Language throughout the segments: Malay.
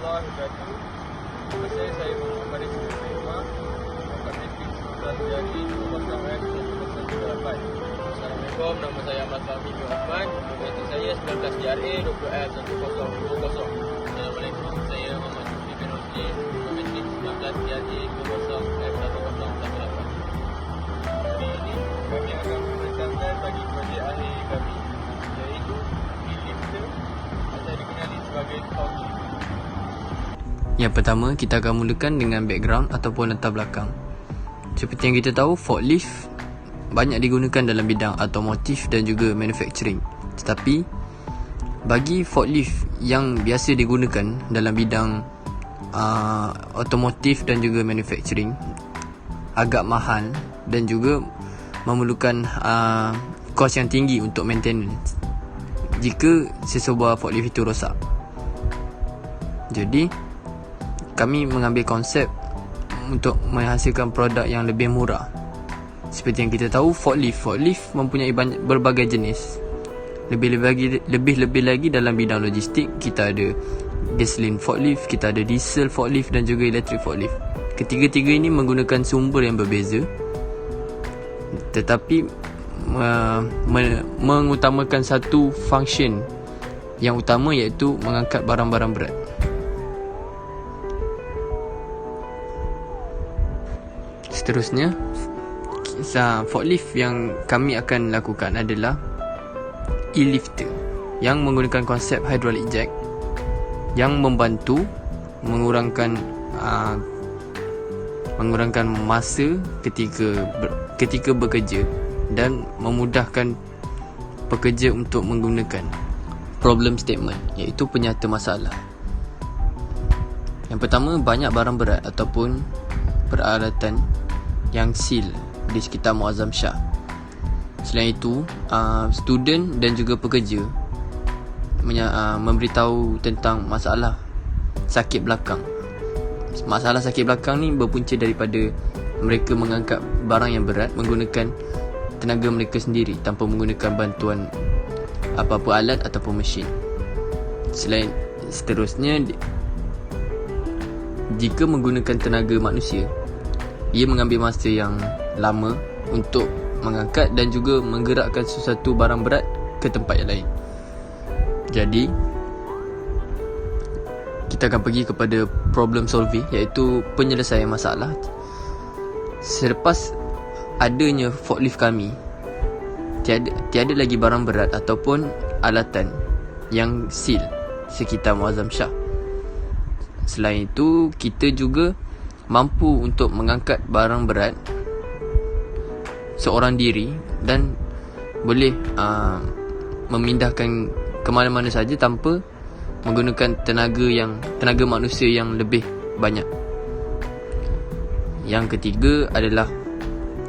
warahmatullahi wabarakatuh. Nama saya Muhammad Rizky Faimah. Kami telah menjadi 20F108. Assalamualaikum, nama saya Ahmad Fahmi bin Ahmad. Nomor saya 19 JRA 20F1020. Assalamualaikum, saya Muhammad Rizky bin Roji. Nomor 19 JRA 20F1018. Hari ini kami akan memperkenalkan bagi projek akhir kami, iaitu e-lifter atau dikenali sebagai forklift. Yang pertama, kita akan mulakan dengan background ataupun latar belakang. Seperti yang kita tahu, forklift banyak digunakan dalam bidang automotif dan juga manufacturing. Tetapi bagi forklift yang biasa digunakan dalam bidang automotif dan juga manufacturing, agak mahal dan juga memerlukan kos yang tinggi untuk maintenance jika sesebuah forklift itu rosak. Jadi kami mengambil konsep untuk menghasilkan produk yang lebih murah. Seperti yang kita tahu, forklift mempunyai berbagai jenis. Lebih lagi dalam bidang logistik, kita ada gasoline forklift, kita ada diesel forklift dan juga electric forklift. Ketiga-tiga ini menggunakan sumber yang berbeza, tetapi mengutamakan satu function yang utama, iaitu mengangkat barang-barang berat. Seterusnya, forklift yang kami akan lakukan adalah e-lifter yang menggunakan konsep hydraulic jack yang membantu mengurangkan masa ketika bekerja dan memudahkan pekerja untuk menggunakan problem statement, iaitu penyata masalah. Yang pertama, banyak barang berat ataupun peralatan yang seal di sekitar Muazzam Shah. Selain itu, student dan juga pekerja memberitahu tentang masalah sakit belakang. Masalah sakit belakang ni berpunca daripada mereka mengangkat barang yang berat menggunakan tenaga mereka sendiri tanpa menggunakan bantuan apa-apa alat ataupun mesin. Seterusnya, jika menggunakan tenaga manusia, ia mengambil masa yang lama untuk mengangkat dan juga menggerakkan sesuatu barang berat ke tempat yang lain. Jadi kita akan pergi kepada problem solving, iaitu penyelesaian masalah. Selepas adanya forklift kami, tiada lagi barang berat ataupun alatan yang seal sekitar Muazzam Shah. Selain itu, kita juga mampu untuk mengangkat barang berat seorang diri dan boleh memindahkan ke mana-mana saja tanpa menggunakan tenaga manusia yang lebih banyak. Yang ketiga adalah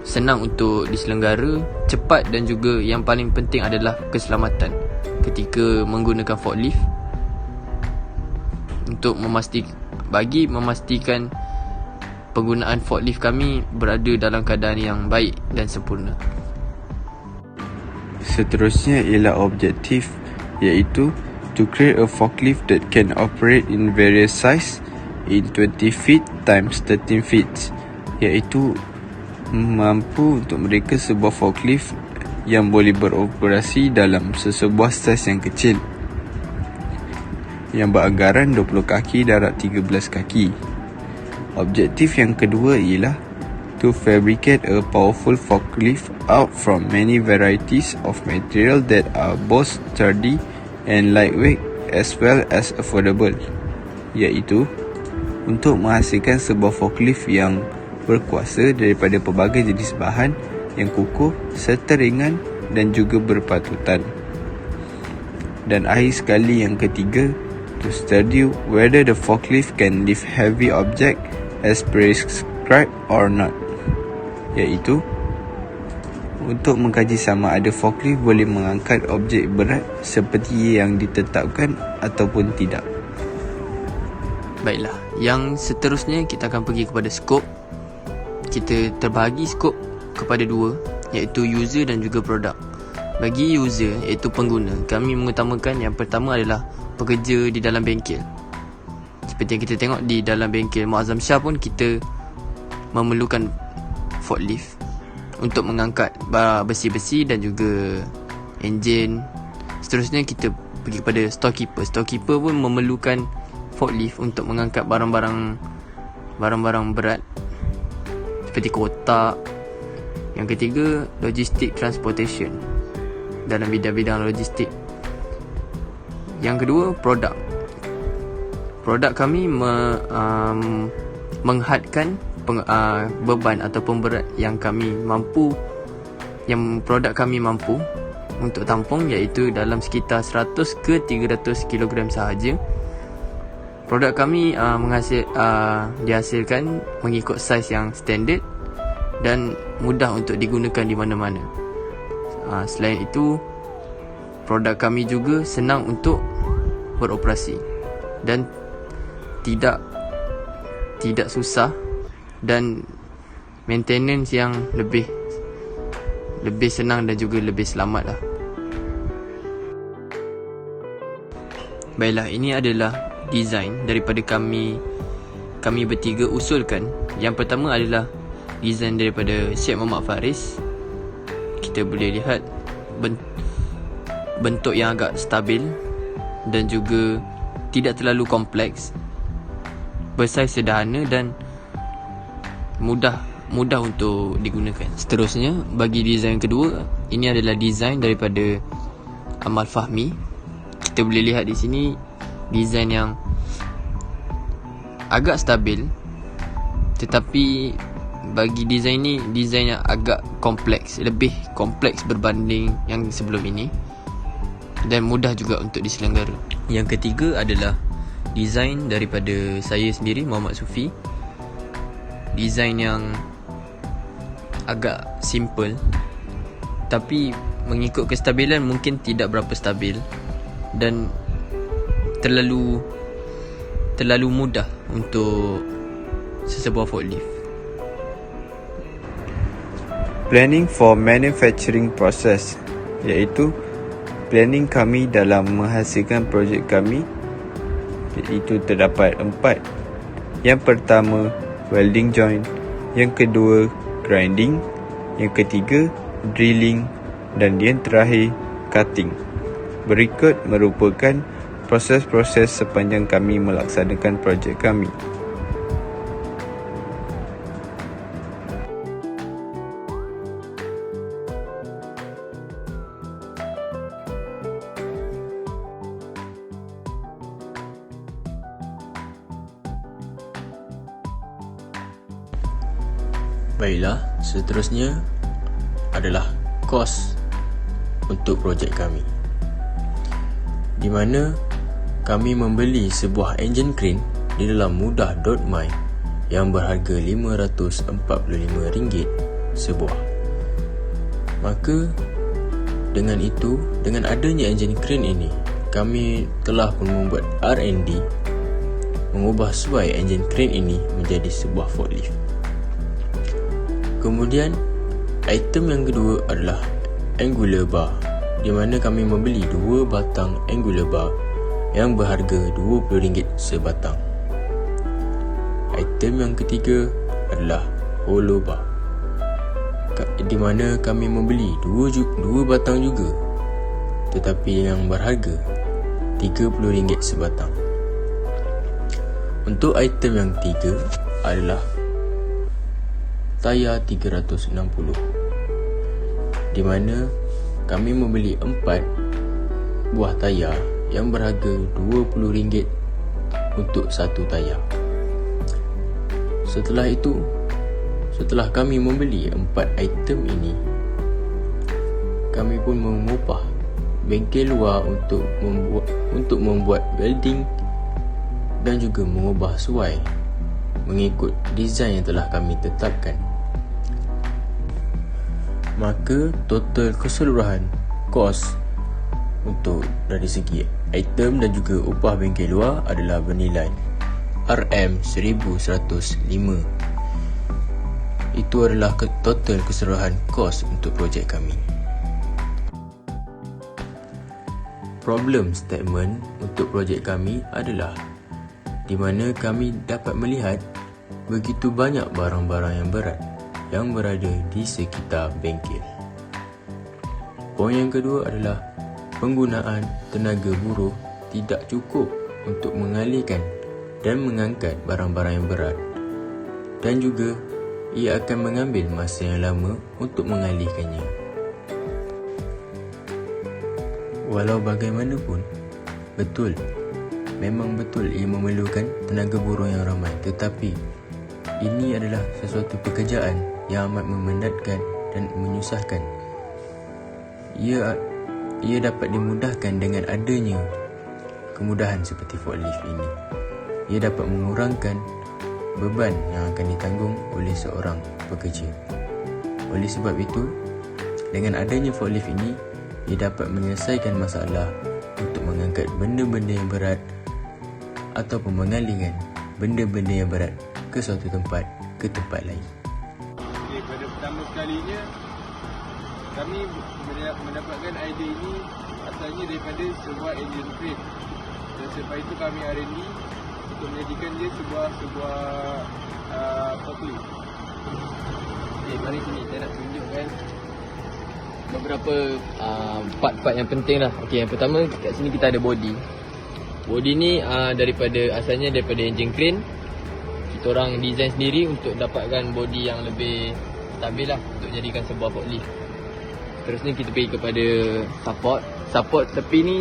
senang untuk diselenggara, cepat dan juga yang paling penting adalah keselamatan ketika menggunakan forklift, untuk memastikan penggunaan forklift kami berada dalam keadaan yang baik dan sempurna. Seterusnya ialah objektif, iaitu to create a forklift that can operate in various size in 20 feet times 13 feet, iaitu mampu untuk mereka sebuah forklift yang boleh beroperasi dalam sesebuah saiz yang kecil yang beranggaran 20 kaki darab 13 kaki. Objektif yang kedua ialah to fabricate a powerful forklift out from many varieties of material that are both sturdy and lightweight as well as affordable, iaitu untuk menghasilkan sebuah forklift yang berkuasa daripada pelbagai jenis bahan yang kukuh serta ringan dan juga berpatutan. Dan akhir sekali, yang ketiga, to study whether the forklift can lift heavy object as prescribed or not, iaitu untuk mengkaji sama ada forklift boleh mengangkat objek berat seperti yang ditetapkan ataupun tidak. Baiklah, yang seterusnya kita akan pergi kepada skop. Kita terbahagi skop kepada dua, iaitu user dan juga produk. Bagi user, iaitu pengguna, kami mengutamakan yang pertama adalah pekerja di dalam bengkel. seperti yang kita tengok di dalam bengkel Muazzam Shah pun kita memerlukan forklift untuk mengangkat besi-besi dan juga enjin. Seterusnya kita pergi kepada storekeeper. Storekeeper pun memerlukan forklift untuk mengangkat barang-barang berat seperti kotak. Yang ketiga, logistik transportation dalam bidang-bidang logistik. Yang kedua, produk. Produk kami menghadkan beban ataupun berat yang produk kami mampu untuk tampung, iaitu dalam sekitar 100 ke 300 kg sahaja. Produk kami dihasilkan mengikut saiz yang standard dan mudah untuk digunakan di mana-mana. Selain itu, produk kami juga senang untuk beroperasi dan tidak susah, dan maintenance yang lebih senang dan juga lebih selamat lah. Baiklah, ini adalah design daripada kami bertiga usulkan. Yang pertama adalah design daripada Syed Muhammad Faris. Kita boleh lihat bentuk yang agak stabil dan juga tidak terlalu kompleks, bersaiz sederhana dan mudah untuk digunakan. Seterusnya, bagi design kedua, ini adalah design daripada Amal Fahmi. Kita boleh lihat di sini design yang agak stabil, tetapi bagi design ni, design yang agak kompleks, lebih kompleks berbanding yang sebelum ini, dan mudah juga untuk diselenggara. Yang ketiga adalah design daripada saya sendiri, Muhammad Sufi. Design yang agak simple, tapi mengikut kestabilan mungkin tidak berapa stabil dan terlalu mudah untuk sesebuah forklift. Planning for manufacturing process, iaitu planning kami dalam menghasilkan projek kami, iaitu terdapat 4. Yang pertama, welding joint. Yang kedua, grinding. Yang ketiga, drilling. Dan yang terakhir, cutting. Berikut merupakan proses-proses sepanjang kami melaksanakan projek kami. Baiklah, seterusnya adalah kos untuk projek kami, di mana kami membeli sebuah engine crane di dalam mudah.my yang berharga RM545 sebuah. Maka dengan adanya engine crane ini, kami telah pun membuat R&D, mengubah suai engine crane ini menjadi sebuah forklift. Kemudian, item yang kedua adalah angular bar, di mana kami membeli 2 batang angular bar yang berharga RM20 sebatang. Item yang ketiga adalah hollow bar, di mana kami membeli 2 batang juga, tetapi yang berharga RM30 sebatang. Untuk item yang ketiga adalah tayar 360, di mana kami membeli 4 buah tayar yang berharga RM20 untuk satu tayar. Setelah kami membeli 4 item ini, kami pun mengupah bengkel luar untuk membuat welding dan juga mengubah suai mengikut desain yang telah kami tetapkan. Maka total keseluruhan kos untuk dari segi item dan juga upah bengkel luar adalah bernilai RM1105. Itu adalah total keseluruhan kos untuk projek kami. Problem statement untuk projek kami adalah, di mana kami dapat melihat begitu banyak barang-barang yang berat yang berada di sekitar bengkel. Poin yang kedua adalah penggunaan tenaga buruh tidak cukup untuk mengalihkan dan mengangkat barang-barang yang berat, dan juga ia akan mengambil masa yang lama untuk mengalihkannya. Walau bagaimanapun, memang betul ia memerlukan tenaga buruh yang ramai, tetapi ini adalah sesuatu pekerjaan yang amat memenatkan dan menyusahkan. Ia dapat dimudahkan dengan adanya kemudahan seperti forklift ini. Ia dapat mengurangkan beban yang akan ditanggung oleh seorang pekerja. Oleh sebab itu, dengan adanya forklift ini, ia dapat menyelesaikan masalah untuk mengangkat benda-benda yang berat ataupun mengalihkan benda-benda yang berat ke suatu tempat ke tempat lain. Okay, pada pertama sekalinya kami mendapatkan idea ini asalnya daripada sebuah engine crane, dan selepas itu kami R&D untuk menjadikan dia sebuah forklift. Okay, mari sini saya nak tunjukkan beberapa part-part yang penting lah. Okay, yang pertama kat sini kita ada body. Body ni asalnya daripada engine crane. Kita orang design sendiri untuk dapatkan body yang lebih stabil lah untuk jadikan sebuah forklift. Terusnya kita pergi kepada support tepi ni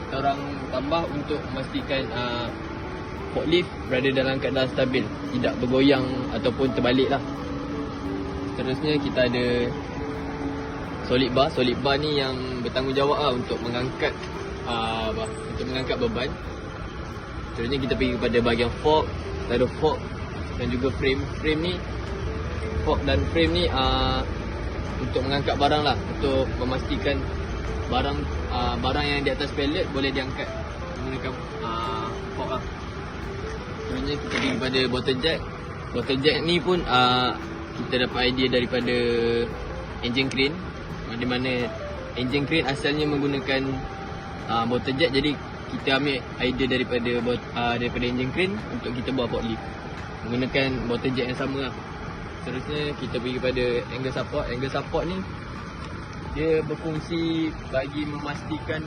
kita orang tambah untuk memastikan forklift berada dalam keadaan stabil, tidak bergoyang ataupun terbalik lah. Terusnya kita ada solid bar ni yang bertanggungjawab lah untuk mengangkat beban. Terusnya kita pergi kepada bahagian fork. Kita ada fork dan juga frame. Fork dan frame ni untuk mengangkat barang lah, untuk memastikan barang yang di atas pallet boleh diangkat menggunakan fork lah. Terusnya kita pergi kepada bottle jack ni pun kita dapat idea daripada engine crane, di mana engine crane asalnya menggunakan bottle jack. Jadi kita ambil idea daripada engine crane untuk kita buat forklift menggunakan bottle jack yang sama lah. Terusnya kita pergi kepada angle support. Angle support ni dia berfungsi bagi memastikan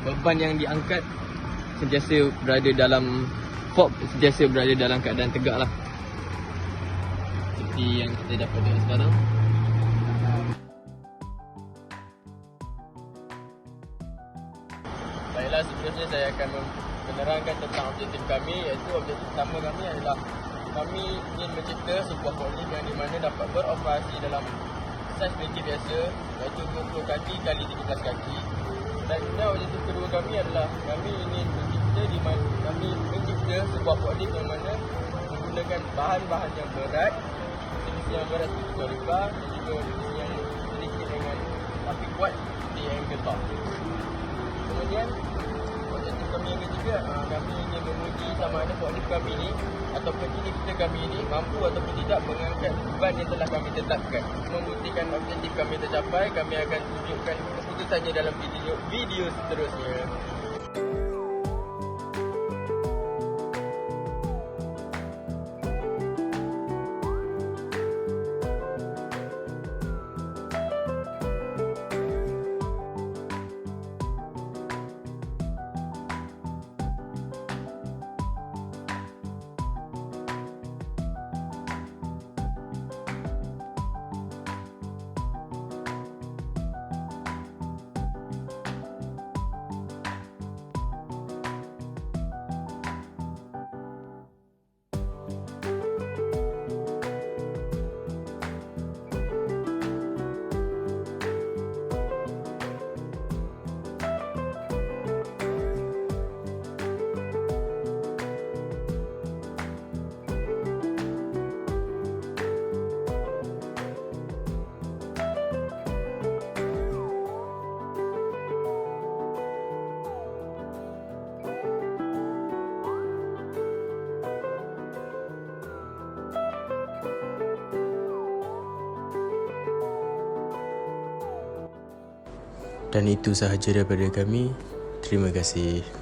beban yang diangkat sentiasa berada dalam fork, sentiasa berada dalam keadaan tegak lah, seperti yang kita dapat tengok sekarang. Baiklah, seterusnya saya akan menerangkan tentang objektif kami, iaitu objektif utama kami adalah kami ingin mencipta sebuah forklift yang di mana dapat beroperasi dalam saiz bengkel biasa, iaitu 20 kaki kali 13 kaki. Dan objektif kedua kami adalah kami ingin mencipta sebuah forklift yang mana menggunakan bahan-bahan yang berat, jenis yang berat seperti Toriba, dan juga jenis yang sedikit dengan tapi kuat di angle bar. Kemudian objektif kami yang ketiga, kami ingin menguji sama ada forklift kami ni ataupun unit kami ini mampu ataupun tidak mengangkat beban yang telah kami tetapkan. Membuktikan objektif kami tercapai, kami akan tunjukkan keputusannya dalam video seterusnya. Dan itu sahaja daripada kami. Terima kasih.